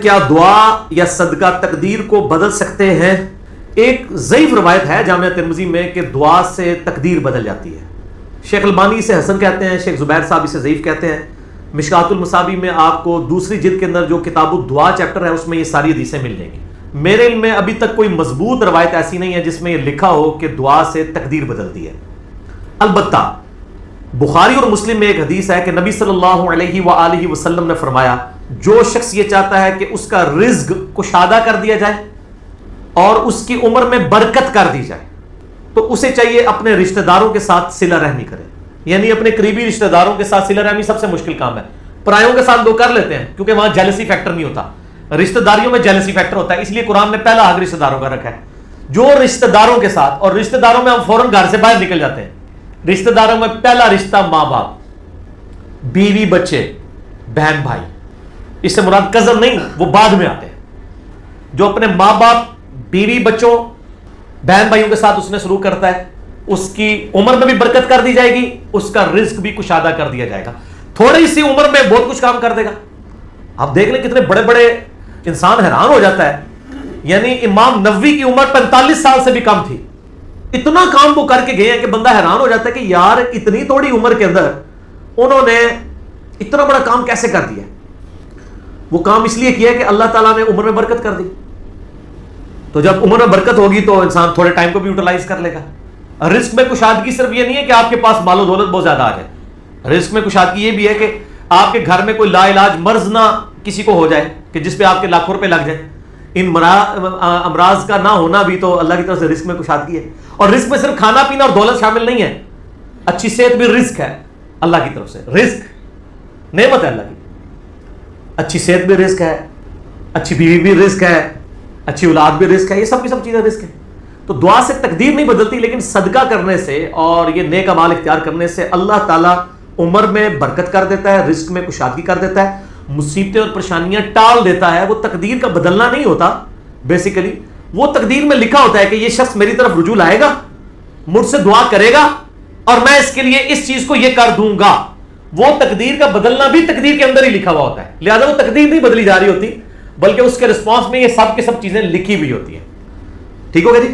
کیا دعا یا صدقہ تقدیر کو بدل سکتے ہیں؟ ایک ضعیف روایت ہے جامعہ ترمذی میں کہ دعا سے تقدیر بدل جاتی ہے. شیخ البانی اسے حسن کہتے ہیں، شیخ زبیر صاحب اسے ضعیف کہتے ہیں. مشکات المصابیح میں آپ کو دوسری جلد کے اندر جو کتاب الدعا چیپٹر ہے اس میں یہ ساری حدیثیں مل جائیں گی. میرے علم میں ابھی تک کوئی مضبوط روایت ایسی نہیں ہے جس میں یہ لکھا ہو کہ دعا سے تقدیر بدلتی ہے. البتہ بخاری اور مسلم میں ایک حدیث ہے کہ نبی صلی اللہ علیہ وآلہ وسلم نے فرمایا، جو شخص یہ چاہتا ہے کہ اس کا رزق کشادہ کر دیا جائے اور اس کی عمر میں برکت کر دی جائے تو اسے چاہیے اپنے رشتہ داروں کے ساتھ صلہ رحمی کرے. یعنی اپنے قریبی رشتہ داروں کے ساتھ صلہ رحمی سب سے مشکل کام ہے. پرایوں کے ساتھ لوگ کر لیتے ہیں کیونکہ وہاں جیلسی فیکٹر نہیں ہوتا، رشتہ داریوں میں جیلسی فیکٹر ہوتا ہے، اس لیے قرآن نے پہلا حق رشتہ داروں کا رکھا ہے. جو رشتہ داروں کے ساتھ، اور رشتہ داروں میں ہم فوراً گھر سے باہر نکل جاتے ہیں. رشتہ داروں میں پہلا رشتہ ماں باپ، بیوی بچے، بہن بھائی. اس سے مراد کزن نہیں، وہ بعد میں آتے ہیں. جو اپنے ماں باپ، بیوی بچوں، بہن بھائیوں کے ساتھ اس نے سلوک کرتا ہے، اس کی عمر میں بھی برکت کر دی جائے گی، اس کا رزق بھی کشادہ کر دیا جائے گا. تھوڑی سی عمر میں بہت کچھ کام کر دے گا. آپ دیکھ لیں کتنے بڑے بڑے انسان حیران ہو جاتا ہے. یعنی امام نووی کی عمر 45 سال سے بھی کم تھی، اتنا کام وہ کر کے گئے ہیں کہ بندہ حیران ہو جاتا ہے کہ یار اتنی تھوڑی عمر کے اندر انہوں نے اتنا بڑا کام کیسے کر دیا. وہ کام اس لیے کیا کہ اللہ تعالیٰ نے عمر میں برکت کر دی. تو جب عمر میں برکت ہوگی تو انسان تھوڑے ٹائم کو بھی یوٹیلائز کر لے گا. رزق میں کشادگی صرف یہ نہیں ہے کہ آپ کے پاس مال و دولت بہت زیادہ آ جائے. رزق میں کشادگی یہ بھی ہے کہ آپ کے گھر میں کوئی لا علاج مرض نہ کسی کو ہو جائے کہ جس پہ آپ کے لاکھوں روپے لگ جائیں. ان امراض کا نہ ہونا بھی تو اللہ کی طرف سے رزق میں کشادگی ہے. اور رزق میں صرف کھانا پینا اور دولت شامل نہیں ہے، اچھی صحت بھی رزق ہے اللہ کی طرف سے. رزق نعمت ہے اللہ کی. اچھی صحت بھی رزق ہے، اچھی بیوی بھی رزق ہے، اچھی اولاد بھی رزق ہے. یہ سب کی سب چیزیں رزق ہیں. تو دعا سے تقدیر نہیں بدلتی، لیکن صدقہ کرنے سے اور یہ نیک اعمال اختیار کرنے سے اللہ تعالیٰ عمر میں برکت کر دیتا ہے، رزق میں کشادگی کر دیتا ہے، مصیبتیں اور پریشانیاں ٹال دیتا ہے. وہ تقدیر کا بدلنا نہیں ہوتا. بیسیکلی وہ تقدیر میں لکھا ہوتا ہے کہ یہ شخص میری طرف رجوع لائے گا، مجھ سے دعا کرے گا اور میں اس کے لیے اس چیز کو یہ کر دوں گا. وہ تقدیر کا بدلنا بھی تقدیر کے اندر ہی لکھا ہوا ہوتا ہے. لہذا وہ تقدیر نہیں بدلی جا رہی ہوتی، بلکہ اس کے رسپانس میں یہ سب کی سب چیزیں لکھی ہوئی ہوتی ہیں. ٹھیک ہوگا جی.